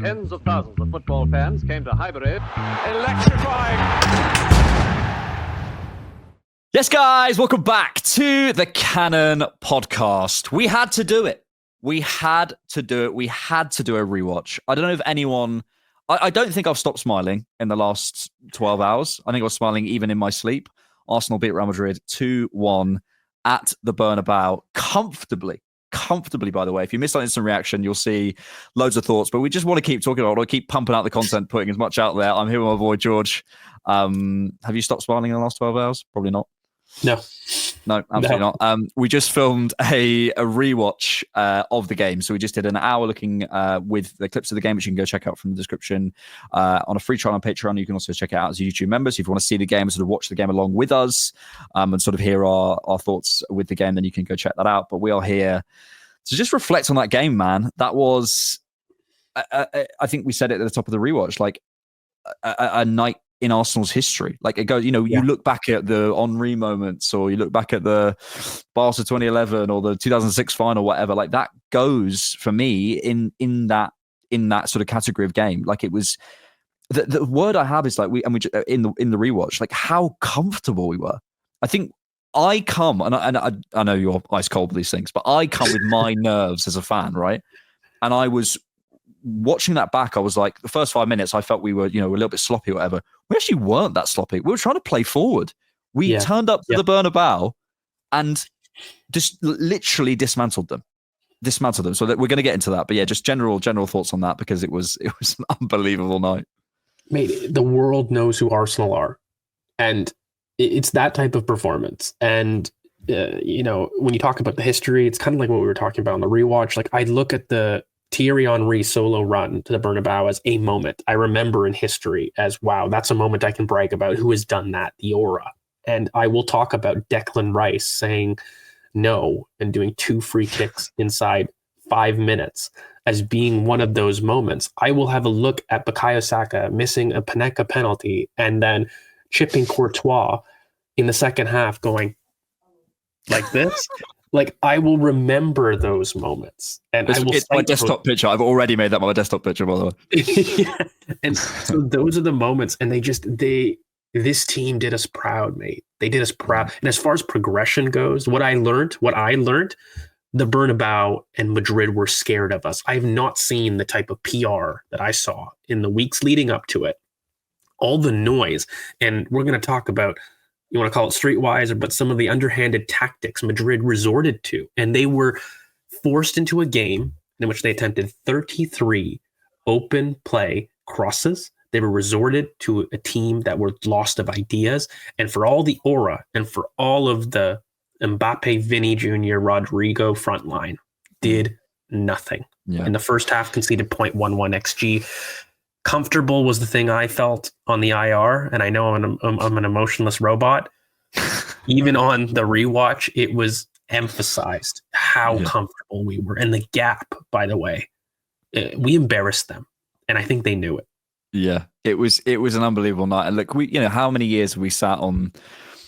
Tens of thousands of football fans came to Highbury. Electrifying. Yes, guys, welcome back to the Cannon podcast. We had to do it. We had to do it. We had to do a rewatch. I don't know if anyone... I don't think I've stopped smiling in the last 12 hours. I think I was smiling even in my sleep. Arsenal beat Real Madrid 2-1 at the Bernabeu comfortably, by the way. If you missed that instant reaction, you'll see loads of thoughts, but we just want to keep talking about it, keep pumping out the content, putting as much out there. I'm here with my boy, George. Have you stopped smiling in the last 12 hours? Probably not. No, absolutely not. We just filmed a rewatch of the game. So we just did an hour looking with the clips of the game, which you can go check out from the description on a free trial on Patreon. You can also check it out as a YouTube member. So if you want to see the game and sort of watch the game along with us and sort of hear our thoughts with the game, then you can go check that out. But we are here to just reflect on that game, man. That was, I think we said it at the top of the rewatch, like a night in Arsenal's history. Like it goes, you look back at the Henry moments, or you look back at the Barca 2011 or the 2006 final, whatever, like that goes for me in that sort of category of game. Like it was, the word I have is like we in the rewatch, like how comfortable we were. I think I come, and I know you're ice cold with these things, but I come with my nerves as a fan, right? And I was watching that back, I was like, the first 5 minutes, I felt we were, a little bit sloppy or whatever. We actually weren't that sloppy. We were trying to play forward. We turned up to the Bernabeu and just literally dismantled them. So that we're going to get into that. But yeah, just general thoughts on that, because it was an unbelievable night. Mate, the world knows who Arsenal are. And it's that type of performance. And, when you talk about the history, it's kind of like what we were talking about on the rewatch. Like I look at the Thierry Henry solo run to the Bernabeu as a moment I remember in history as, wow, that's a moment I can brag about. Who has done that? The aura. And I will talk about Declan Rice saying no and doing 2 free kicks inside 5 minutes as being one of those moments. I will have a look at Bukayo Saka missing a Panenka penalty and then chipping Courtois in the second half going like this. Like, I will remember those moments. And it's my desktop picture. I've already made that my desktop picture, by the way. Yeah. And so those are the moments. And this team did us proud, mate. They did us proud. And as far as progression goes, what I learned, the Bernabeu and Madrid were scared of us. I have not seen the type of PR that I saw in the weeks leading up to it. All the noise. And we're going to talk about, you want to call it streetwise, but some of the underhanded tactics Madrid resorted to. And they were forced into a game in which they attempted 33 open play crosses. They were resorted to a team that were lost of ideas. And for all the aura and for all of the Mbappe, Vinny Jr., Rodrigo front line, did nothing. Yeah. In the first half, conceded 0.11 XG. Comfortable was the thing I felt on the IR, and I know I'm an emotionless robot. Even on the rewatch, it was emphasized how comfortable we were, and the gap. By the way, we embarrassed them, and I think they knew it. Yeah, it was an unbelievable night. And look, how many years have we sat on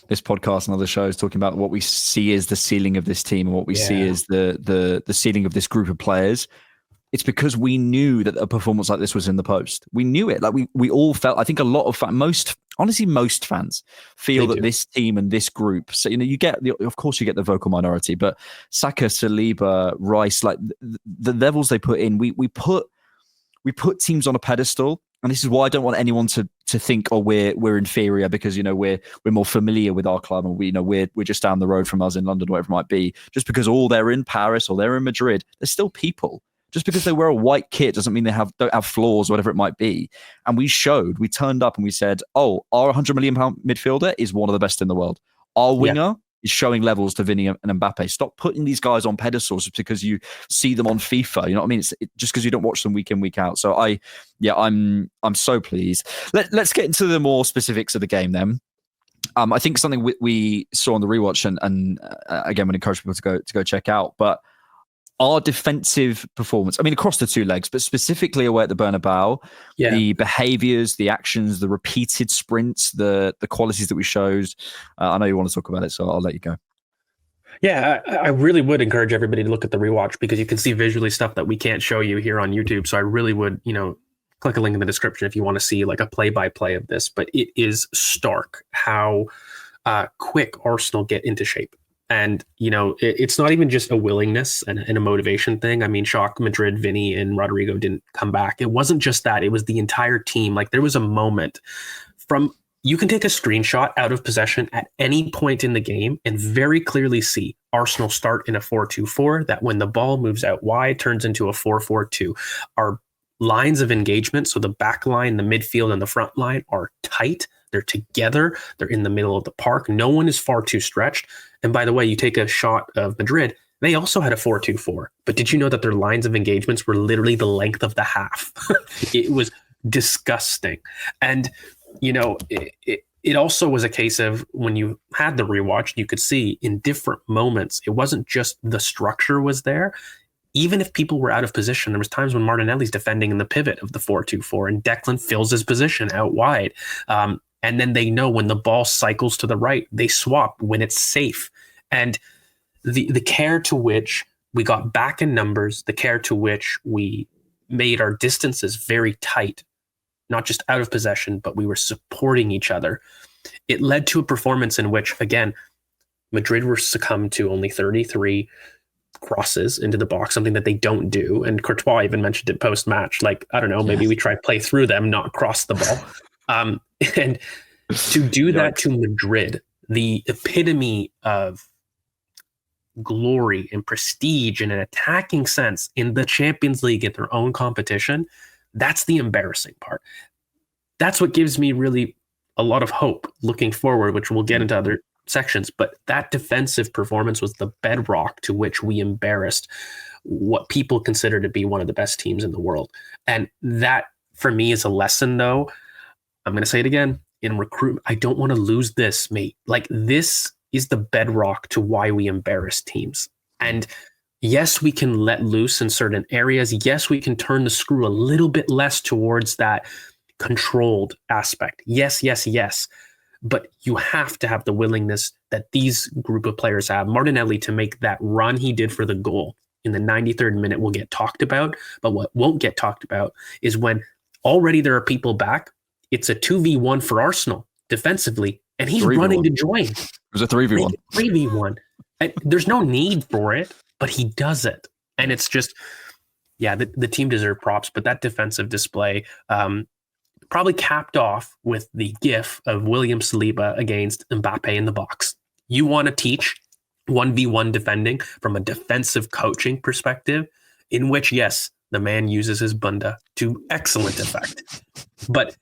this podcast and other shows talking about what we see as the ceiling of this team and what we see as the ceiling of this group of players. It's because we knew that a performance like this was in the post. We knew it. Like we all felt, I think a lot of most fans feel that this team and this group, so, you get, of course you get the vocal minority, but Saka, Saliba, Rice, like the levels they put in, we put teams on a pedestal. And this is why I don't want anyone to think, oh, we're inferior because, we're more familiar with our club and we're just down the road from us in London, whatever it might be. Just because they're in Paris or they're in Madrid, they're still people. Just because they wear a white kit doesn't mean they don't have flaws, whatever it might be. And we turned up and we said, oh, our £100 million midfielder is one of the best in the world. Our winger is showing levels to Vinny and Mbappe. Stop putting these guys on pedestals just because you see them on FIFA. You know what I mean? It's just because you don't watch them week in, week out. So I'm so pleased. Let's get into the more specifics of the game then. I think something we saw on the rewatch and again, would encourage people to go check out, but our defensive performance, I mean, across the two legs, but specifically away at the Bernabeu, the behaviors, the actions, the repeated sprints, the qualities that we showed. I know you want to talk about it, so I'll let you go. Yeah, I really would encourage everybody to look at the rewatch because you can see visually stuff that we can't show you here on YouTube. So I really would, click a link in the description if you want to see like a play-by-play of this. But it is stark how quick Arsenal get into shape. And, it's not even just a willingness and a motivation thing. I mean, shock Madrid, Vinny, and Rodrigo didn't come back. It wasn't just that. It was the entire team. Like there was a moment you can take a screenshot out of possession at any point in the game and very clearly see Arsenal start in a 4-2-4 that when the ball moves out wide turns into a 4-4-2. Our lines of engagement, so the back line, the midfield, and the front line are tight. They're together. They're in the middle of the park. No one is far too stretched. And by the way, you take a shot of Madrid, they also had a 4-2-4. But did you know that their lines of engagements were literally the length of the half? It was disgusting. And it also was a case of when you had the rewatch, you could see in different moments, it wasn't just the structure was there. Even if people were out of position, there was times when Martinelli's defending in the pivot of the 4-2-4 and Declan fills his position out wide. And then they know when the ball cycles to the right, they swap when it's safe. And the care to which we got back in numbers, the care to which we made our distances very tight, not just out of possession, but we were supporting each other. It led to a performance in which, again, Madrid were succumbed to only 33 crosses into the box, something that they don't do. And Courtois even mentioned it post-match. Like, I don't know, maybe we try play through them, not cross the ball. And to do that to Madrid, the epitome of glory and prestige in an attacking sense in the Champions League in their own competition, that's the embarrassing part. That's what gives me really a lot of hope looking forward, which we'll get into other sections. But that defensive performance was the bedrock to which we embarrassed what people consider to be one of the best teams in the world. And that, for me, is a lesson, though. I'm going to say it again. In recruitment, I don't want to lose this, mate. Like, this is the bedrock to why we embarrass teams. And yes, we can let loose in certain areas. Yes, we can turn the screw a little bit less towards that controlled aspect. Yes. But you have to have the willingness that these group of players have. Martinelli, to make that run he did for the goal in the 93rd minute, will get talked about. But what won't get talked about is when already there are people back. It's a 2v1 for Arsenal defensively, and he's running to join. It was a 3v1. 3v1. There's no need for it, but he does it. And it's just, the team deserved props, but that defensive display probably capped off with the gif of William Saliba against Mbappe in the box. You want to teach 1v1 defending from a defensive coaching perspective, in which, yes, the man uses his bunda to excellent effect. But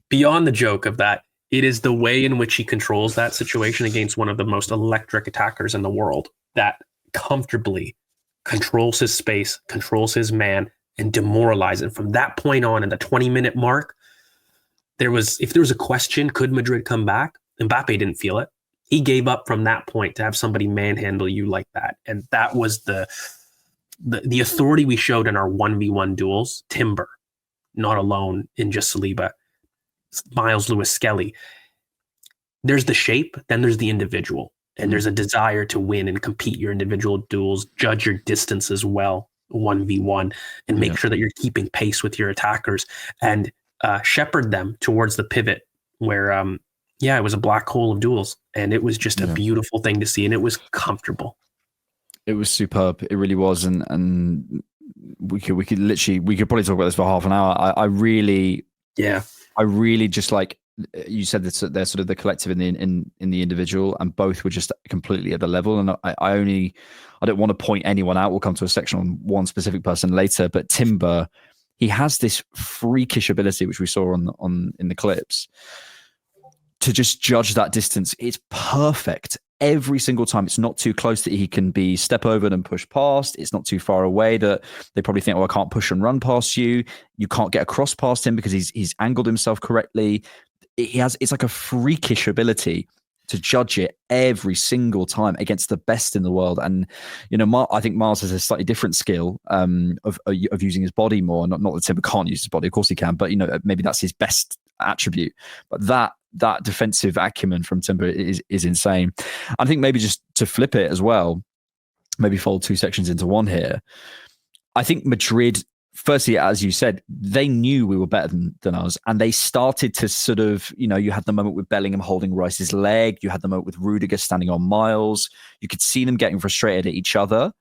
beyond the joke of that, it is the way in which he controls that situation against one of the most electric attackers in the world that comfortably controls his space, controls his man, and demoralizes it. From that point on, in the 20-minute mark, if there was a question, could Madrid come back? Mbappe didn't feel it. He gave up from that point to have somebody manhandle you like that. And that was the authority we showed in our 1v1 duels. Timber, not alone in just Saliba. Miles Lewis-Skelly. There's the shape, then there's the individual. And there's a desire to win and compete your individual duels, judge your distance as well, 1v1, and make sure that you're keeping pace with your attackers and shepherd them towards the pivot where, it was a black hole of duels. And it was just a beautiful thing to see. And it was comfortable. It was superb. It really was. And we could probably talk about this for half an hour. I really just, like you said, that they're sort of the collective in the individual, and both were just completely at the level. And I don't want to point anyone out. We'll come to a section on one specific person later, but Timber, he has this freakish ability, which we saw on in the clips, to just judge that distance. It's perfect every single time. It's not too close that he can be step over and push past. It's not too far away that they probably think, I can't push and run past you. You can't get across past him because he's angled himself correctly. It's like a freakish ability to judge it every single time against the best in the world. And, I think Miles has a slightly different skill of using his body more. Not that Timber can't use his body. Of course he can, but, maybe that's his best attribute. But that defensive acumen from Timber is insane. I think maybe just to flip it as well, maybe fold two sections into one here. I think Madrid, firstly, as you said, they knew we were better than us, and they started to sort of, you had the moment with Bellingham holding Rice's leg, you had the moment with Rudiger standing on Miles, you could see them getting frustrated at each other,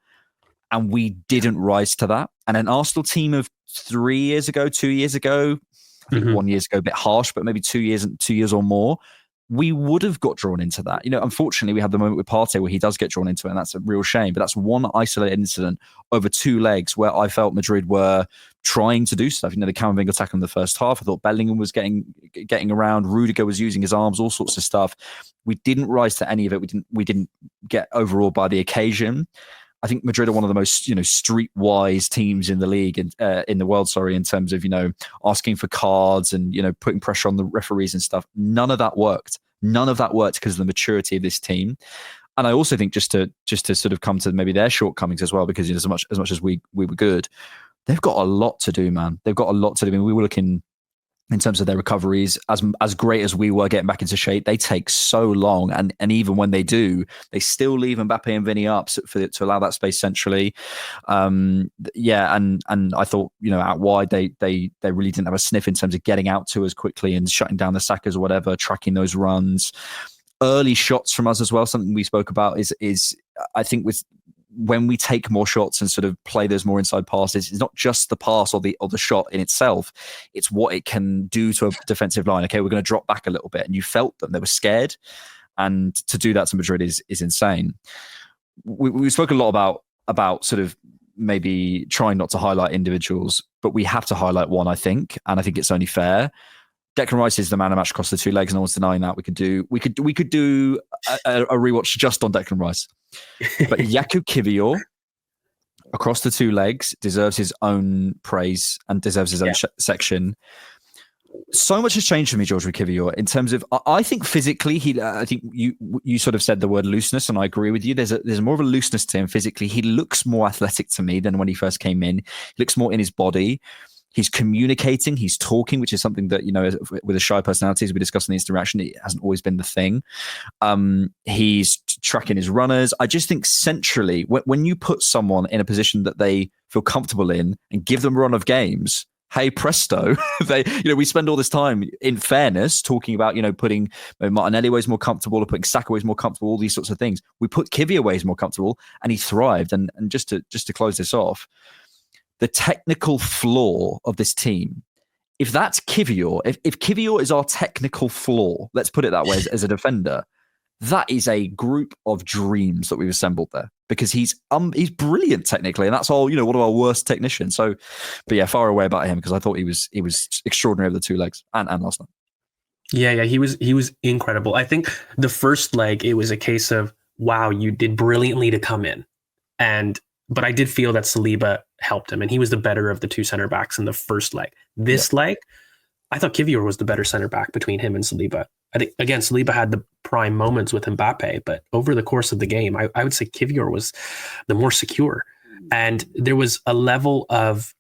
and we didn't rise to that. And an Arsenal team of 2 years ago, I think 1 year ago, a bit harsh, but maybe 2 years or more, we would have got drawn into that. Unfortunately, we had the moment with Partey where he does get drawn into it, and that's a real shame. But that's one isolated incident over 2 legs where I felt Madrid were trying to do stuff. The Camavinga tackle in the first half, I thought Bellingham was getting around. Rudiger was using his arms, all sorts of stuff. We didn't rise to any of it. We didn't get overawed by the occasion. I think Madrid are one of the most, streetwise teams in the league and in the world, in terms of, asking for cards and, putting pressure on the referees and stuff. None of that worked. None of that worked because of the maturity of this team. And I also think just to sort of come to maybe their shortcomings as well, because as much as we were good, they've got a lot to do, man. They've got a lot to do. I mean, we were looking in terms of their recoveries, as great as we were getting back into shape, they take so long. And even when they do, they still leave Mbappe and Vinny up to allow that space centrally. And I thought, out wide, they really didn't have a sniff in terms of getting out to us quickly and shutting down the Sakas or whatever, tracking those runs. Early shots from us as well, something we spoke about is I think when we take more shots and sort of play those more inside passes, it's not just the pass or the shot in itself, it's what it can do to a defensive line. Okay, we're going to drop back a little bit, and you felt them, they were scared, and to do that to Madrid is insane. We spoke a lot about sort of maybe trying not to highlight individuals, but we have to highlight one, I think, and I think it's only fair. Declan Rice is the man of match across the 2 legs. No one's denying that. We could do a rewatch just on Declan Rice. But Jakub Kiwior across the 2 legs deserves his own praise and deserves his own section. So much has changed for me, George, with Kiwior, in terms of, I think physically, I think you sort of said the word looseness, and I agree with you. There's more of a looseness to him physically. He looks more athletic to me than when he first came in. He looks more in his body. He's communicating, he's talking, which is something that, with a shy personality, as we discussed in the interaction, it hasn't always been the thing. He's tracking his runners. I just think centrally, when you put someone in a position that they feel comfortable in and give them a run of games, hey presto, we spend all this time, in fairness, talking about, putting Martinelli ways more comfortable or putting Saka ways more comfortable, all these sorts of things. We put Kiwior ways more comfortable, and he thrived. And just to close this off, the technical flaw of this team, if that's Kiwior, if Kiwior is our technical flaw, let's put it that way, as a defender, that is a group of dreams that we've assembled there, because he's brilliant technically, and that's all, one of our worst technicians. So, but yeah, far away about him, because I thought he was extraordinary over the 2 legs and last night. Yeah, he was incredible. I think the first leg, it was a case of, wow, you did brilliantly to come in, but I did feel that Saliba helped him, and he was the better of the 2 center backs in the first leg. This leg, I thought Kiwior was the better center back between him and Saliba. I think, again, Saliba had the prime moments with Mbappe, but over the course of the game, I would say Kiwior was the more secure. And there was a level of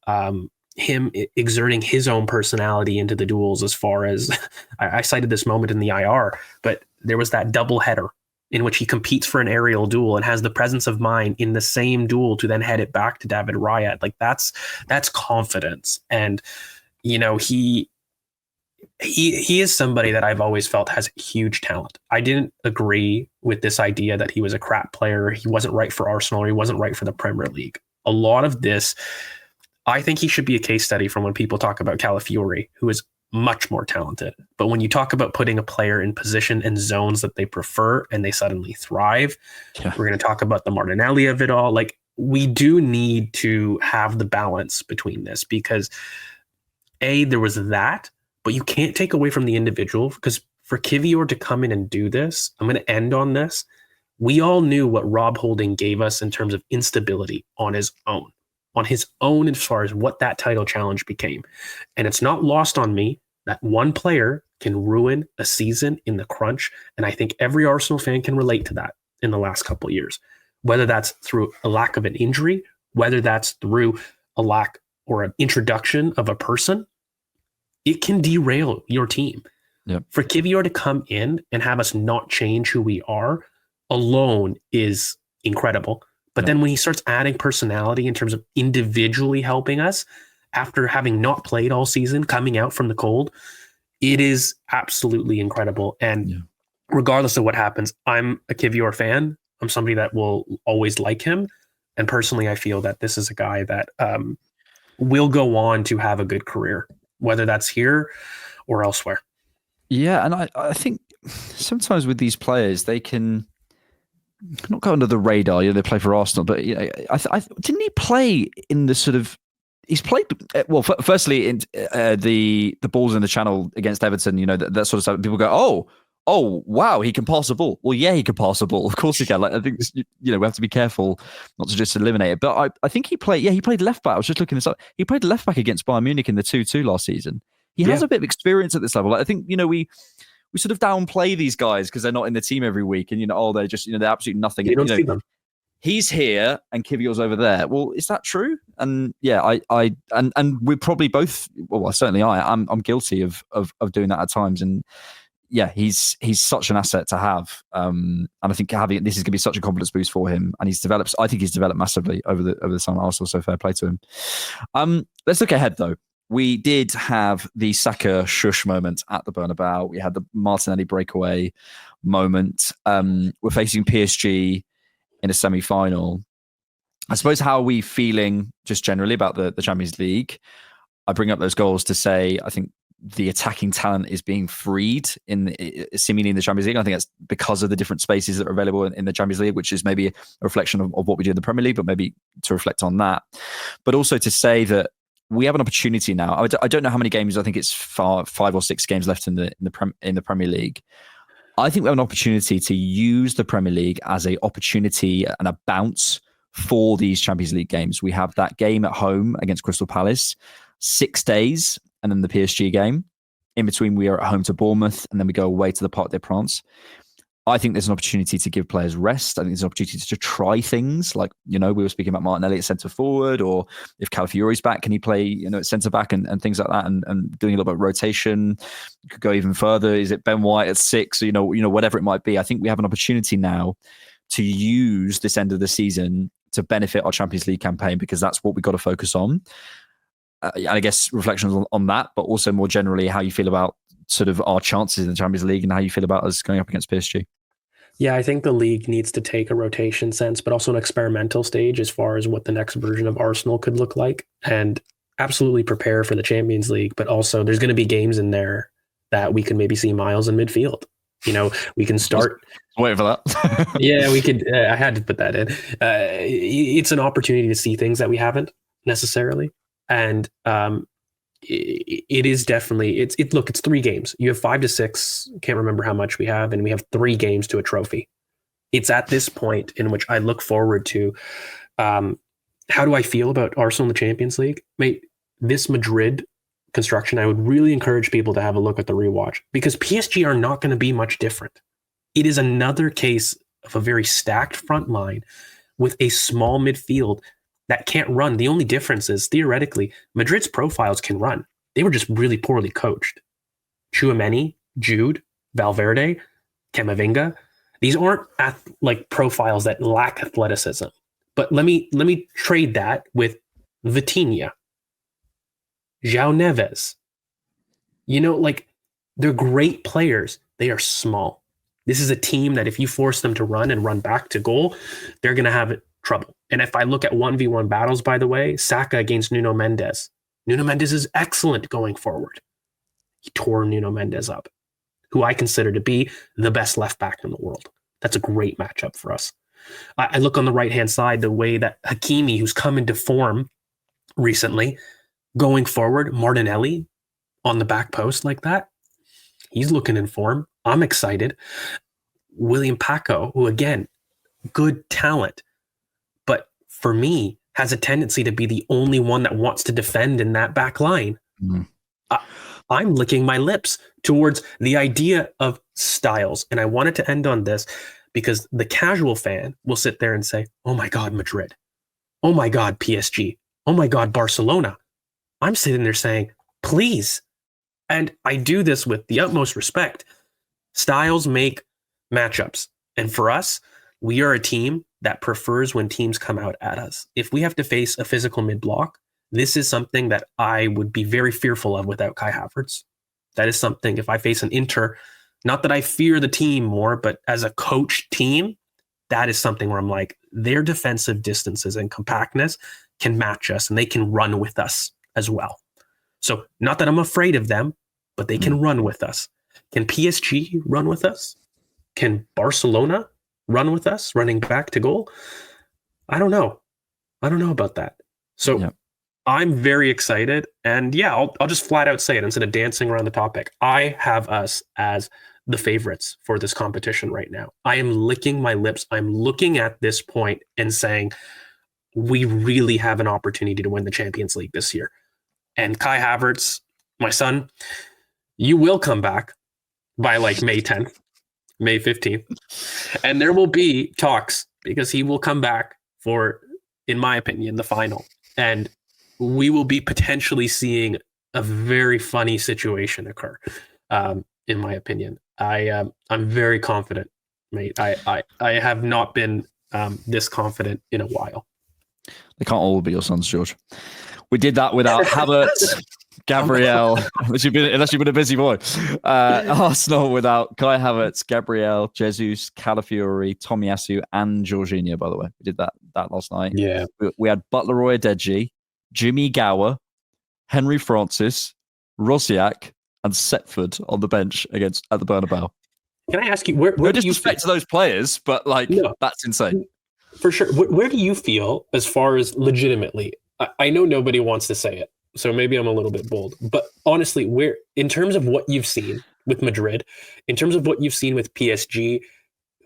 him exerting his own personality into the duels, as far as, I cited this moment in the IR, but there was that double header in which he competes for an aerial duel and has the presence of mind in the same duel to then head it back to David Raya. Like that's confidence. And, he is somebody that I've always felt has huge talent. I didn't agree with this idea that he was a crap player. He wasn't right for Arsenal, or he wasn't right for the Premier League. A lot of this, I think he should be a case study from when people talk about Calafiori, who is much more talented. But when you talk about putting a player in position and zones that they prefer and they suddenly thrive, we're going to talk about the Martinelli of it all. Like, we do need to have the balance between this, because there was that, but you can't take away from the individual, because for Kiwior to come in and do this, I'm going to end on this. We all knew what Rob Holding gave us in terms of instability on his own as far as what that title challenge became. And it's not lost on me that one player can ruin a season in the crunch. And I think every Arsenal fan can relate to that in the last couple of years, whether that's through a lack of an injury, whether that's through a lack or an introduction of a person. it can derail your team. Yep. For Kivior to come in and have us not change who we are alone is incredible. But then when he starts adding personality in terms of individually helping us after having not played all season, coming out from the cold, it is absolutely incredible. And regardless of what happens, I'm a Kivior fan. I'm somebody that will always like him. And personally, I feel that this is a guy that will go on to have a good career, whether that's here or elsewhere. Yeah, and I think sometimes with these players, they can not go under the radar. They play for Arsenal, but didn't he play in the sort of? He's played well. Firstly, in the balls in the channel against Everton, that sort of stuff. People go, oh, wow, he can pass a ball. Well, yeah, he can pass a ball. Of course he can. Like, I think we have to be careful not to just eliminate it. But I think he played. Yeah, he played left back. I was just looking this up. He played left back against Bayern Munich in the 2-2 last season. He has a bit of experience at this level. Like, I think we sort of downplay these guys because they're not in the team every week, and they're just they're absolutely nothing. You don't see them. He's here and Kivior's over there. Well, is that true? And yeah, and we're probably both. Well, certainly I'm guilty of doing that at times. And yeah, he's such an asset to have. And I think having this is going to be such a confidence boost for him. And I think he's developed massively over the summer at Arsenal. So fair play to him. Let's look ahead though. We did have the Saka shush moment at the Bernabeu. We had the Martinelli breakaway moment. We're facing PSG in a semi-final. I suppose, how are we feeling just generally about the Champions League? I bring up those goals to say I think the attacking talent is being freed seemingly in the Champions League. I think that's because of the different spaces that are available in the Champions League, which is maybe a reflection of what we do in the Premier League, but maybe to reflect on that. But also to say that we have an opportunity now. I don't know how many games. I think it's 5 or 6 games left in the Premier League. I think we have an opportunity to use the Premier League as an opportunity and a bounce for these Champions League games. We have that game at home against Crystal Palace, 6 days, and then the PSG game. In between, we are at home to Bournemouth, and then we go away to the Parc des Princes. I think there's an opportunity to give players rest. I think there's an opportunity to try things like, we were speaking about Martinelli at centre forward, or if Calafiori's back, can he play, at centre back and things like that, and doing a little bit of rotation. You could go even further. Is it Ben White at 6? Whatever it might be. I think we have an opportunity now to use this end of the season to benefit our Champions League campaign, because that's what we've got to focus on. And I guess reflections on that, but also more generally, how you feel about sort of our chances in the Champions League and how you feel about us going up against PSG. Yeah, I think the league needs to take a rotation sense, but also an experimental stage as far as what the next version of Arsenal could look like, and absolutely prepare for the Champions League. But also there's going to be games in there that we could maybe see Miles in midfield. We can start. Wait for that. Yeah, we could. I had to put that in. It's an opportunity to see things that we haven't necessarily. And it is definitely, look, it's 3 games. You have 5 to 6, can't remember how much we have, and we have 3 games to a trophy. It's at this point in which I look forward to, how do I feel about Arsenal in the Champions League? Mate, this Madrid construction, I would really encourage people to have a look at the rewatch, because PSG are not going to be much different. It is another case of a very stacked front line with a small midfield that can't run. The only difference is, theoretically, Madrid's profiles can run. They were just really poorly coached. Tchouaméni, Jude, Valverde, Camavinga. These aren't profiles that lack athleticism. But let me trade that with Vitinha, João Neves. They're great players. They are small. This is a team that if you force them to run and run back to goal, they're going to have trouble. And if I look at 1v1 battles, by the way, Saka against Nuno Mendes. Nuno Mendes is excellent going forward. He tore Nuno Mendes up, who I consider to be the best left back in the world. That's a great matchup for us. I look on the right-hand side, the way that Hakimi, who's come into form recently, going forward, Martinelli on the back post like that, he's looking in form. I'm excited. William Paco, who again, good talent, but for me, has a tendency to be the only one that wants to defend in that back line. Mm. I'm licking my lips towards the idea of styles. And I wanted to end on this because the casual fan will sit there and say, oh my God, Madrid. Oh my God, PSG. Oh my God, Barcelona. I'm sitting there saying, please, And I do this with the utmost respect. Styles make matchups. And for us, we are a team that prefers when teams come out at us. If we have to face a physical mid-block, this is something that I would be very fearful of without Kai Havertz. That is something, if I face an Inter, not that I fear the team more, but as a coach team, that is something where I'm like, their defensive distances and compactness can match us and they can run with us as well. So not that I'm afraid of them, but they can run with us. Can PSG run with us? Can Barcelona run with us, running back to goal? I don't know. I don't know about that. So I'm very excited. And yeah, I'll just flat out say it instead of dancing around the topic. I have us as the favorites for this competition right now. I am licking my lips. I'm looking at this point and saying, we really have an opportunity to win the Champions League this year. And Kai Havertz, my son, you will come back by like May 10th, May 15th. And there will be talks because he will come back for, in my opinion, the final. And we will be potentially seeing a very funny situation occur, in my opinion. I'm very confident, mate. I have not been this confident in a while. They can't all be your sons, George. We did that without Havertz, Gabriel, unless you've been a busy boy. Arsenal without Kai Havertz, Gabriel, Jesus, Calafiori, Tomiyasu, and Jorginho, by the way. We did that last night. Yeah. We had Butler Oyedeji, Jimmy Gower, Henry Francis, Rosiak, and Setford on the bench at the Bernabeu. Can I ask you, where no do you disrespect to those players, but that's insane. For sure. Where do you feel as far as legitimately? I know nobody wants to say it, so maybe I'm a little bit bold. But honestly, where, in terms of what you've seen with Madrid, in terms of what you've seen with PSG,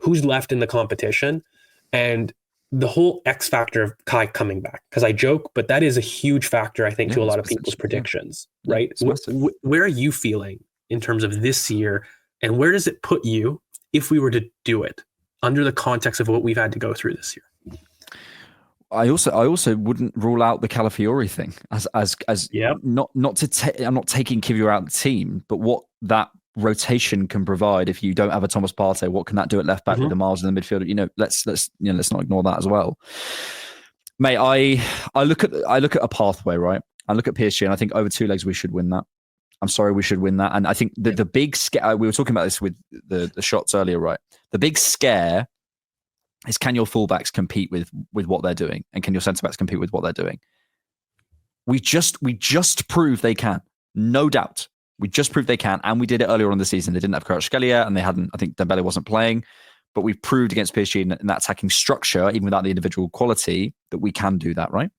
who's left in the competition, and the whole X factor of Kai coming back? Because I joke, but that is a huge factor, I think, to a lot of people's predictions, right? Where are you feeling in terms of this year, and where does it put you if we were to do it under the context of what we've had to go through this year? I also wouldn't rule out the Calafiori thing as not to I'm not taking Kivior out of the team, but what that rotation can provide if you don't have a Thomas Partey, what can that do at left back with the Miles in the midfield? Let's not ignore that as well. Mate, I look at a pathway, right? I look at PSG and I think over 2 legs we should win that. I'm sorry, we should win that. And I think the big scare, we were talking about this with the shots earlier, right? The big scare is, can your fullbacks compete with what they're doing, and can your centre backs compete with what they're doing? We just proved they can, no doubt. We just proved they can, and we did it earlier on in the season. They didn't have Kvaratskhelia, and they hadn't. I think Dembele wasn't playing, but we proved against PSG in that attacking structure, even without the individual quality, that we can do that, right?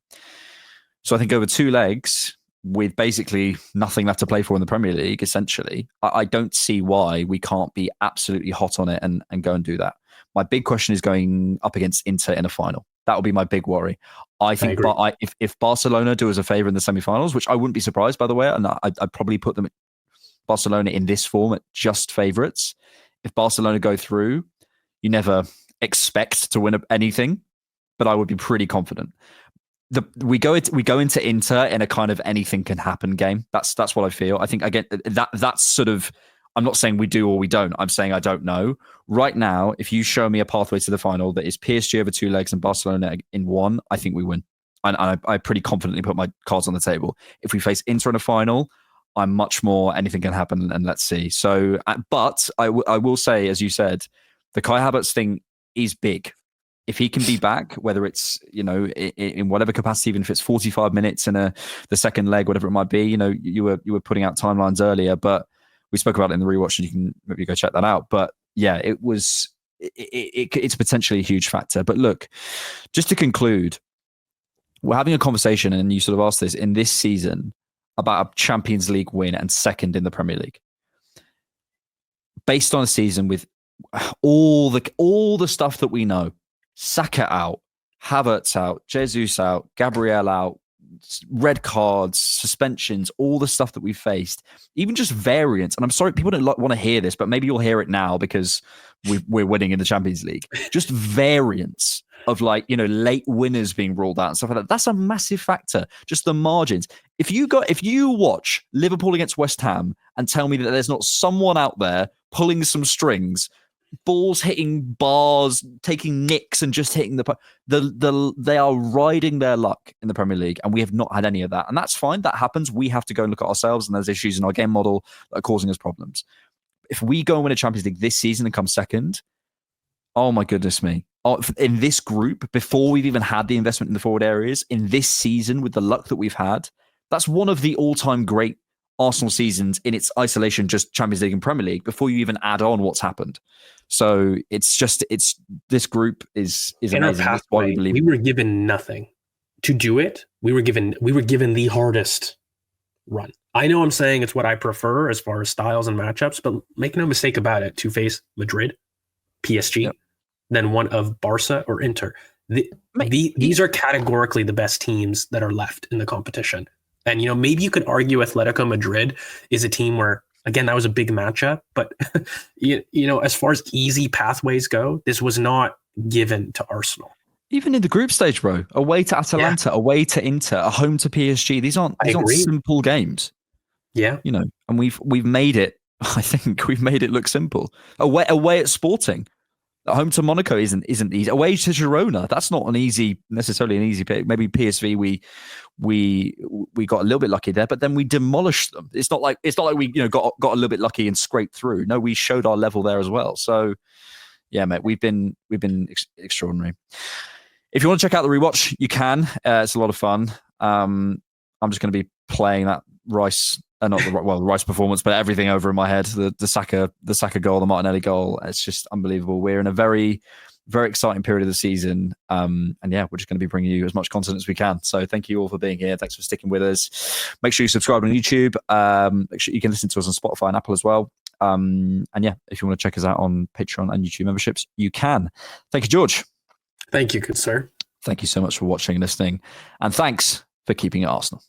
So I think over 2 legs, with basically nothing left to play for in the Premier League, essentially, I don't see why we can't be absolutely hot on it and go and do that. My big question is going up against Inter in a final. That would be my big worry. I think if Barcelona do us a favour in the semi-finals, which I wouldn't be surprised, by the way, and I'd probably put them, Barcelona in this form, at just favourites. If Barcelona go through, you never expect to win anything, but I would be pretty confident. We go into Inter in a kind of anything can happen game. That's what I feel. I think, again, that's sort of, I'm not saying we do or we don't. I'm saying I don't know. Right now, if you show me a pathway to the final that is PSG over 2 legs and Barcelona in 1, I think we win. And I pretty confidently put my cards on the table. If we face Inter in a final, I'm much more anything can happen, and let's see. So, but I will say, as you said, the Kai Havertz thing is big. If he can be back, whether it's, in whatever capacity, even if it's 45 minutes in the second leg, whatever it might be, you were putting out timelines earlier, but we spoke about it in the rewatch, and you can maybe go check that out. But yeah, it's potentially a huge factor. But look, just to conclude, we're having a conversation, and you sort of asked this, in this season about a Champions League win and second in the Premier League, based on a season with all the stuff that we know. Saka out, Havertz out, Jesus out, Gabriel out, red cards, suspensions, all the stuff that we faced, even just variance. And I'm sorry, people don't want to hear this, but maybe you'll hear it now because we're winning in the Champions League. Just variance of like, late winners being ruled out and stuff like that. That's a massive factor. Just the margins. If you watch Liverpool against West Ham and tell me that there's not someone out there pulling some strings, balls hitting bars, taking nicks and just hitting they are riding their luck in the Premier League, and we have not had any of that. And that's fine. That happens. We have to go and look at ourselves, and there's issues in our game model that are causing us problems. If we go and win a Champions League this season and come second, oh my goodness me. In this group, before we've even had the investment in the forward areas, in this season with the luck that we've had, that's one of the all-time great Arsenal seasons in its isolation, just Champions League and Premier League, before you even add on what's happened. So it's this group is in amazing. Our pathway, we were given nothing to do it. We were given the hardest run. I know I'm saying it's what I prefer as far as styles and matchups, but make no mistake about it, to face Madrid, PSG, then one of Barca or Inter. These are categorically the best teams that are left in the competition. And, maybe you could argue Atletico Madrid is a team where, again, that was a big matchup. But, as far as easy pathways go, this was not given to Arsenal. Even in the group stage, bro, away to Atalanta, away to Inter, a home to PSG. These aren't simple games. Yeah. And we've made it, I think we've made it look simple. Away at Sporting. At home to Monaco isn't easy. Away to Girona, that's not necessarily an easy pick. Maybe PSV we got a little bit lucky there, but then we demolished them. It's not like we got a little bit lucky and scraped through. No, we showed our level there as well. So yeah, mate, we've been extraordinary. If you want to check out the rewatch, you can. It's a lot of fun. I'm just going to be playing that Rice. Not the Rice performance, but everything over in my head. The Saka goal, the Martinelli goal. It's just unbelievable. We're in a very, very exciting period of the season. And yeah, we're just going to be bringing you as much content as we can. So thank you all for being here. Thanks for sticking with us. Make sure you subscribe on YouTube. Make sure you can listen to us on Spotify and Apple as well. And yeah, if you want to check us out on Patreon and YouTube memberships, you can. Thank you, George. Thank you, good sir. Thank you so much for watching and listening. And thanks for keeping it Arsenal.